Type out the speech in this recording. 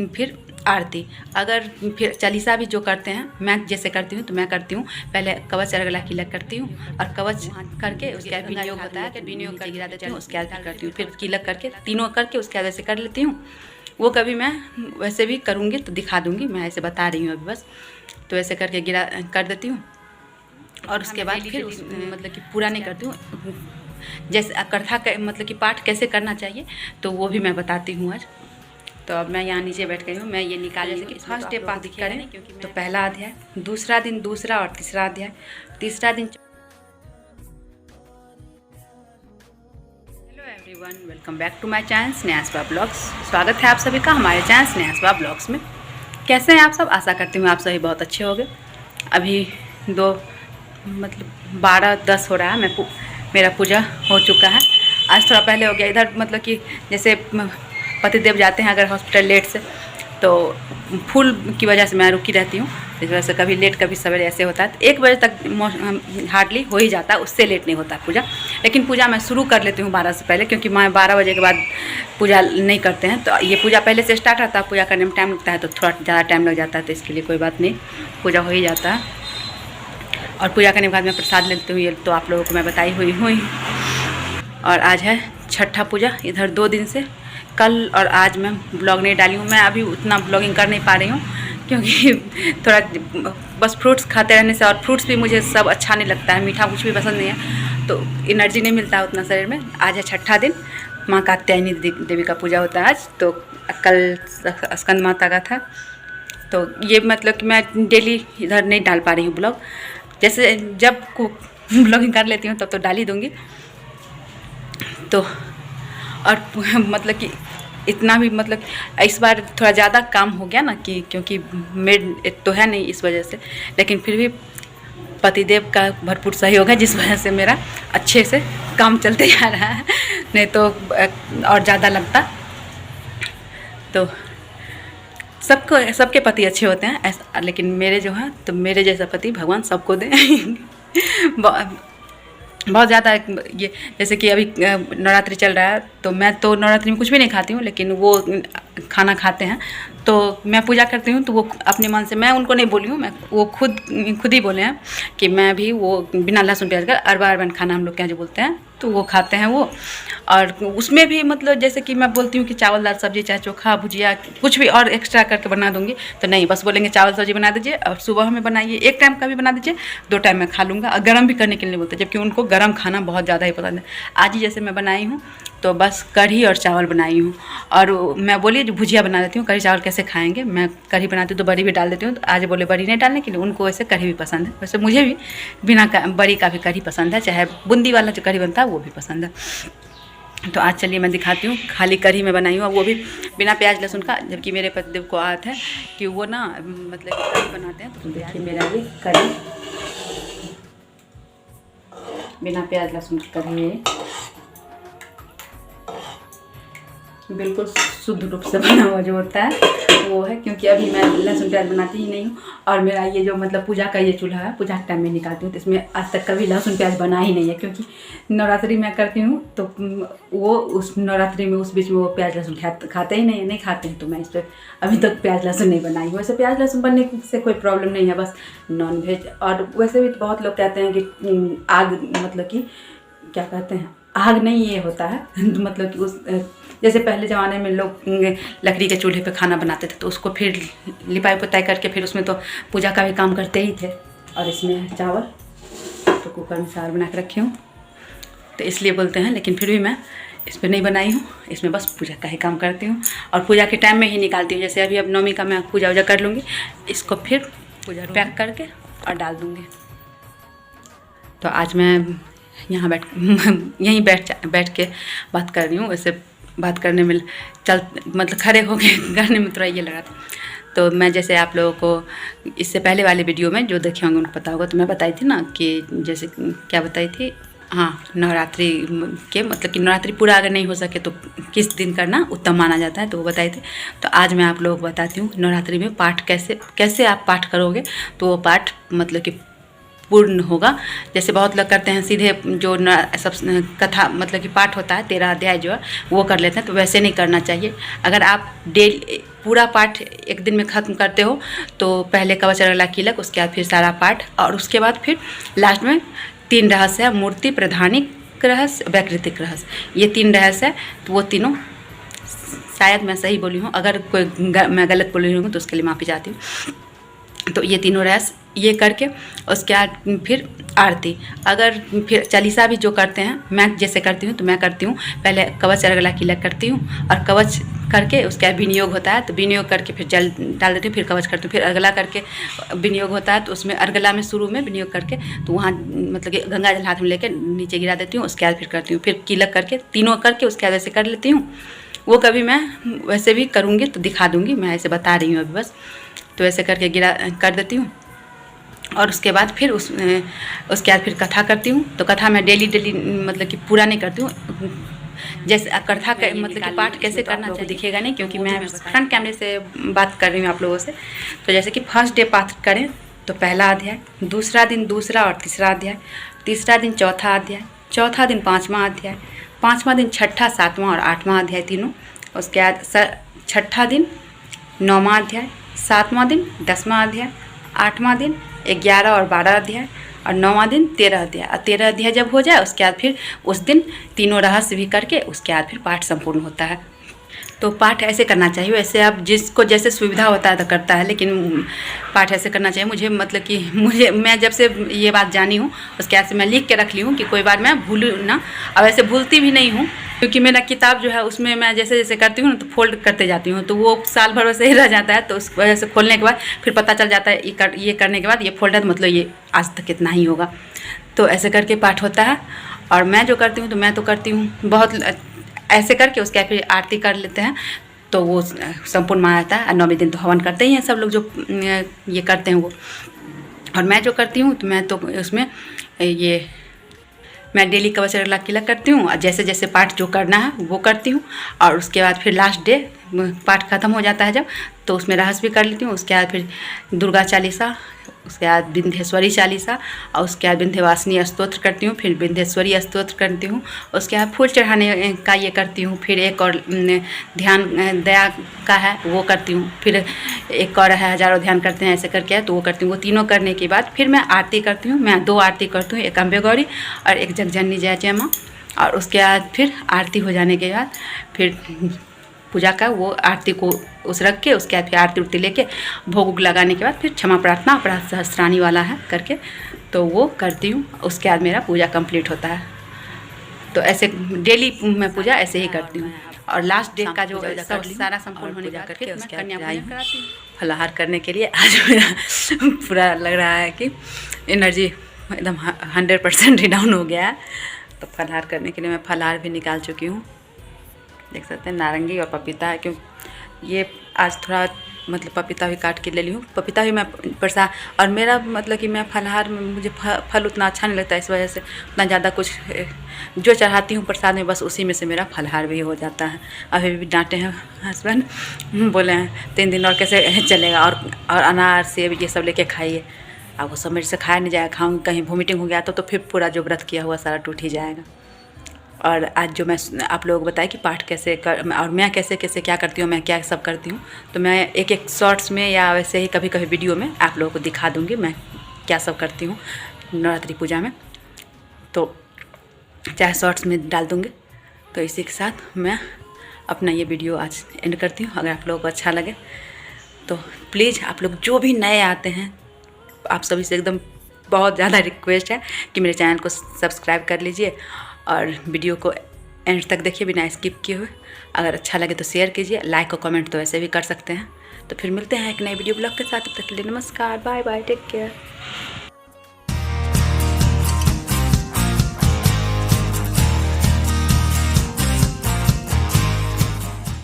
फिर आरती। अगर फिर चालीसा भी जो करते हैं, मैं जैसे करती हूँ तो मैं करती हूँ पहले कवच अर्गला किलक करती हूँ और कवच करके उसके बाद विनियोग होता है, विनियोग कर गिरा देती हूँ, उसके बाद करती हूँ, फिर किलक करके तीनों करके उसके बाद ऐसे कर लेती हूँ। वो कभी मैं वैसे भी करूँगी तो दिखा दूँगी, मैं ऐसे बता रही हूँ अभी बस। तो ऐसे करके गिरा कर देती हूँ और उसके बाद फिर मतलब कि पूरा नहीं करती हूँ। जैसे कथा मतलब कि पाठ कैसे करना चाहिए तो वो भी मैं बताती हूँ आज। तो अब मैं यहाँ नीचे बैठ गई हूँ, मैं ये निकाल जैसे कि फर्स्ट डे पाठ करें तो पहला अध्याय, दूसरा दिन दूसरा और तीसरा अध्याय, तीसरा दिन। Hello everyone, welcome back to my channel Snehaswa blogs. स्वागत है आप सभी का हमारे चैनल स्नेहास्वा ब्लॉग्स में। कैसे हैं आप सब? आशा करती हूँ आप सभी बहुत अच्छे होंगे। अभी 12:10 हो रहा है, मेरा पूजा हो चुका है। आज थोड़ा पहले हो गया इधर, मतलब कि जैसे पतिदेव जाते हैं अगर हॉस्पिटल लेट से, तो फूल की वजह से मैं रुकी रहती हूँ। इस वजह से कभी लेट कभी सवेरे ऐसे होता है। 1 बजे तक हार्डली हो ही जाता है, उससे लेट नहीं होता पूजा। लेकिन पूजा मैं शुरू कर लेती हूँ 12 से पहले, क्योंकि मैं 12 बजे के बाद पूजा नहीं करते हैं। तो ये पूजा पहले से स्टार्ट होता है, पूजा करने में टाइम लगता है तो थोड़ा ज़्यादा टाइम लग जाता है, तो इसके लिए कोई बात नहीं, पूजा हो ही जाता है। और पूजा करने के बाद मैं प्रसाद लेती हूँ, ये तो आप लोगों को मैं बताई हुई हूँ। और आज है छठा पूजा इधर 2 दिन से। कल और आज मैं ब्लॉग नहीं डाली हूँ, मैं अभी उतना ब्लॉगिंग कर नहीं पा रही हूँ क्योंकि थोड़ा बस फ्रूट्स खाते रहने से, और फ्रूट्स भी मुझे सब अच्छा नहीं लगता है, मीठा कुछ भी पसंद नहीं है, तो एनर्जी नहीं मिलता है उतना शरीर में। आज है छठा दिन, माँ कात्यायनी देवी का पूजा होता है आज। तो कल स्कंद माता का था, तो ये मतलब कि मैं डेली इधर नहीं डाल पा रही हूँ ब्लॉग। जैसे जब ब्लॉगिंग कर लेती हूँ तब तो डाल ही दूँगी। तो और मतलब कि इतना भी मतलब इस बार थोड़ा ज़्यादा काम हो गया ना, कि क्योंकि मेड तो है नहीं इस वजह से, लेकिन फिर भी पतिदेव का भरपूर सहयोग है, जिस वजह से मेरा अच्छे से काम चलते जा रहा है, नहीं तो और ज़्यादा लगता। तो सबके पति अच्छे होते हैं ऐसा, लेकिन मेरे जो हैं, तो मेरे जैसा पति भगवान सबको दें। बहुत ज़्यादा ये, जैसे कि अभी नवरात्रि चल रहा है, तो मैं तो नवरात्रि में कुछ भी नहीं खाती हूँ, लेकिन वो खाना खाते हैं, तो मैं पूजा करती हूँ, तो वो अपने मन से, मैं उनको नहीं बोली हूँ, मैं वो खुद ही बोले हैं कि मैं भी वो बिना लहसुन प्याज का अरबा अरबन खाना हम लोग के यहाँ जो बोलते हैं, तो वो खाते हैं वो। और उसमें भी मतलब जैसे कि मैं बोलती हूँ कि चावल दाल सब्जी, चाहे चोखा भुजिया कुछ भी और एक्स्ट्रा करके बना दूँगी, तो नहीं, बस बोलेंगे चावल सब्जी बना दीजिए और सुबह में बनाइए, 1 टाइम का भी बना दीजिए, 2 टाइम मैं खा लूँगा। और गर्म भी करने के लिए बोलते हैं, जबकि उनको गर्म खाना बहुत ज़्यादा ही पसंद है। आज ही जैसे मैं बनाई हूँ तो बस कढ़ी और चावल बनाई हूँ, और मैं बोली जो भुजिया बना देती हूँ, कढ़ी चावल कैसे खाएंगे, मैं कढ़ी बनाती हूँ तो बड़ी भी डाल देती हूँ। तो आज बोले बड़ी नहीं डालने के लिए, उनको वैसे कढ़ी भी पसंद है, वैसे मुझे भी बिना बड़ी का भी कढ़ी पसंद है, चाहे बूंदी वाला जो कढ़ी बनता है वो भी पसंद है। तो आज चलिए मैं दिखाती हूँ, खाली कढ़ी में बनाई हूँ, वो भी बिना प्याज लहसुन का, जबकि मेरे पतिदेव को आदत है कि वो ना मतलब कि कढ़ी बनाते हैं। तो देखिए मेरा ये कढ़ी बिना प्याज लहसुन की कढ़ी है, बिल्कुल शुद्ध रूप से बना हुआ जो होता है वो है, क्योंकि अभी मैं लहसुन प्याज बनाती ही नहीं हूँ। और मेरा ये जो मतलब पूजा का ये चूल्हा है, पूजा के टाइम में निकालती हूँ, तो इसमें आज तक कभी लहसुन प्याज बना ही नहीं है, क्योंकि नवरात्रि में करती हूँ तो वो उस नवरात्रि में उस बीच में वो प्याज लहसुन खाते ही नहीं खाते हैं, तो मैं इस पर अभी तक प्याज लहसुन नहीं बनाई हूँ। वैसे प्याज लहसुन बनने से कोई प्रॉब्लम नहीं है, बस नॉन वेज। और वैसे भी बहुत लोग कहते हैं कि आग मतलब कि क्या कहते हैं, आग नहीं ये होता है, मतलब कि उस जैसे पहले ज़माने में लोग लकड़ी के चूल्हे पे खाना बनाते थे, तो उसको फिर लिपाई पोताई करके फिर उसमें तो पूजा का भी काम करते ही थे। और इसमें चावल तो कुकर में सार बना के रखी हूँ, तो इसलिए बोलते हैं, लेकिन फिर भी मैं इस पर नहीं बनाई हूँ, इसमें बस पूजा का ही काम करती हूँ और पूजा के टाइम में ही निकालती हूँ। जैसे अभी अब नवमी का मैं पूजा वूजा कर लूँगी, इसको फिर पूजा पैक करके और डाल दूँगी। तो आज मैं यहाँ यहीं बैठ के बात कर रही हूँ। वैसे बात करने में मतलब खड़े हो के करने में थोड़ा ये लगा था। तो मैं जैसे आप लोगों को इससे पहले वाले वीडियो में जो देखे होंगे उनको पता होगा, तो मैं बताई थी ना कि जैसे क्या बताई थी, हाँ, नवरात्रि के मतलब कि नवरात्रि पूरा अगर नहीं हो सके तो किस दिन करना उत्तम माना जाता है, तो वो बताई थी। तो आज मैं आप लोगों को बताती हूँ नवरात्रि में पाठ कैसे आप पाठ करोगे। तो वो पाठ मतलब कि पूर्ण होगा। जैसे बहुत लोग करते हैं सीधे जो सब कथा मतलब कि पाठ होता है 13 अध्याय जो है वो कर लेते हैं, तो वैसे नहीं करना चाहिए। अगर आप डेली पूरा पाठ एक दिन में ख़त्म करते हो तो पहले कवच अरगला कीलक, उसके बाद फिर सारा पाठ, और उसके बाद फिर लास्ट में 3 रहस्य है, मूर्ति, प्रधानिक रहस्य, वैकृतिक रहस्य, ये 3 रहस्य है। तो वो तीनों शायद मैं सही बोली हूँ, अगर कोई मैं गलत बोली हूँ तो उसके लिए माफ़ी चाहती हूँ। तो ये तीनों रहस्य ये करके उसके बाद फिर आरती। अगर फिर चालीसा भी जो करते हैं, मैं जैसे करती हूँ तो मैं करती हूँ पहले कवच अरगला कीलक करती हूँ, और कवच करके उसके बाद विनियोग होता है तो विनियोग करके फिर जल डाल देती हूँ, फिर कवच करती हूँ, फिर अरगला करके विनियोग होता है तो उसमें अरगला में शुरू में विनियोग करके तो वहाँ मतलब कि गंगा जल हाथ में लेकर नीचे गिरा देती हूँ, उसके बाद फिर करती हूँ, फिर कीलक करके तीनों करके उसके बाद ऐसे कर लेती हूँ। वो कभी मैं वैसे भी करूँगी तो दिखा दूँगी, मैं ऐसे बता रही हूँ अभी बस। तो ऐसे करके गिरा कर देती हूँ, और उसके बाद फिर उसके बाद फिर कथा करती हूँ। तो कथा मैं डेली मतलब कि पूरा नहीं करती हूँ, जैसे कथा का मतलब कि पाठ कैसे करना चाहिए दिखेगा नहीं, क्योंकि मैं फ्रंट कैमरे से बात कर रही हूँ आप लोगों से। तो जैसे कि फर्स्ट डे पाठ करें तो पहला अध्याय, दूसरा दिन दूसरा और तीसरा अध्याय, तीसरा दिन चौथा अध्याय, चौथा दिन 5वां अध्याय, 5वां दिन छठा, 7वां और 8वां अध्याय तीनों। उसके बाद छठा दिन 9वां अध्याय, 7वां दिन 10वां अध्याय, 8वां दिन 11 और 12 अध्याय, और 9वां दिन 13 अध्याय। और 13 अध्याय जब हो जाए उसके बाद फिर उस दिन तीनों रहस्य भी करके उसके बाद फिर पाठ संपूर्ण होता है। तो पाठ ऐसे करना चाहिए, वैसे आप जिसको जैसे सुविधा होता है तो करता है, लेकिन पाठ ऐसे करना चाहिए। मुझे मतलब कि मैं जब से ये बात जानी हूँ उसके बाद से मैं लिख के रख ली हूँ कि कोई बार मैं भूलूँ ना, और वैसे भूलती भी नहीं हूँ, क्योंकि मेरा किताब जो है उसमें मैं जैसे जैसे करती हूँ तो फोल्ड करते जाती हूँ, तो वो साल भर वैसे ही रह जाता है। तो उस वजह से खोलने के बाद फिर पता चल जाता है ये करने के बाद ये फोल्ड है, तो मतलब ये आज तक इतना ही होगा। तो ऐसे करके पाठ होता है। और मैं जो करती हूँ तो मैं तो करती हूँ बहुत ऐसे करके उसके फिर आरती कर लेते हैं, तो वो संपूर्ण माना जाता है। और 9वें दिन तो हवन करते ही हैं सब लोग जो ये करते हैं वो। और मैं जो करती हूँ तो मैं तो उसमें ये मैं डेली कवच अरगला कीलक करती हूँ, और जैसे जैसे पाठ जो करना है वो करती हूँ। और उसके बाद फिर लास्ट डे पाठ ख़त्म हो जाता है जब, तो उसमें रहस्य भी कर लेती हूँ। उसके बाद फिर दुर्गा चालीसा, उसके बाद विंध्येश्वरी चालीसा, और उसके बाद विंध्यवासिनी स्तोत्र करती हूँ, फिर विंध्येश्वरी स्तोत्र करती हूँ। उसके बाद फूल चढ़ाने का ये करती हूँ, फिर एक और ध्यान दया का है वो करती हूँ, फिर एक और है हजारों ध्यान करते हैं ऐसे करके, तो वो करती हूँ। वो तीनों करने के बाद फिर मैं आरती करती हूँ। मैं 2 आरती करती हूँ, एक अम्बे गौरी और एक जगजननी जय जय माँ। और उसके बाद फिर आरती हो जाने के बाद फिर पूजा का वो आरती को उस रख के उसके बाद फिर आरती उरती लेके भोग लगाने के बाद फिर क्षमा प्रार्थना अपराध सहस्त्राणी वाला है करके, तो वो करती हूँ। उसके बाद मेरा पूजा कंप्लीट होता है। तो ऐसे डेली मैं पूजा ऐसे ही करती हूँ। और लास्ट डे का जो सारा संपूर्ण होने जा करके उसके बाद कराती हूँ फलाहार करने के लिए। आज मेरा पूरा लग रहा है कि एनर्जी एकदम 100% डाउन हो गया है। तो फलाहार करने के लिए मैं फलाहार भी निकाल चुकी हूँ, देख सकते हैं। नारंगी और पपीता है, क्योंकि ये आज थोड़ा मतलब पपीता भी काट के ले ली हूँ। पपीता भी मैं प्रसाद, और मेरा मतलब कि मैं फलाहार में मुझे फल उतना अच्छा नहीं लगता, इस वजह से उतना ज़्यादा कुछ जो चढ़ाती हूँ प्रसाद में बस उसी में से मेरा फलाहार भी हो जाता है। अभी भी डांटे हैं हस्बैंड, बोले हैं 3 दिन और कैसे चलेगा, और अनार सेब ये सब लेके खाइए। अब वो सब मेरे से खाया नहीं जाएगा, खाऊँ कहीं वोमिटिंग हो गया तो फिर पूरा जो व्रत किया हुआ सारा टूट ही जाएगा। और आज जो मैं आप लोगों को बताया कि पाठ कैसे कर और मैं कैसे कैसे क्या करती हूँ, मैं क्या सब करती हूँ, तो मैं एक एक शॉर्ट्स में या वैसे ही कभी कभी वीडियो में आप लोगों को दिखा दूँगी मैं क्या सब करती हूँ नवरात्रि पूजा में, तो चाहे शॉर्ट्स में डाल दूँगी। तो इसी के साथ मैं अपना ये वीडियो आज एंड करती हूँ। अगर आप लोगों को अच्छा लगे तो प्लीज़ आप लोग जो भी नए आते हैं आप सभी से एकदम बहुत ज़्यादा रिक्वेस्ट है कि मेरे चैनल को सब्सक्राइब कर लीजिए और वीडियो को एंड तक देखिए बिना स्किप किए हुए। अगर अच्छा लगे तो शेयर कीजिए, लाइक और कमेंट तो ऐसे भी कर सकते हैं। तो फिर मिलते हैं एक नए वीडियो ब्लॉग के साथ, तब तक के लिए नमस्कार, बाय बाय, टेक केयर।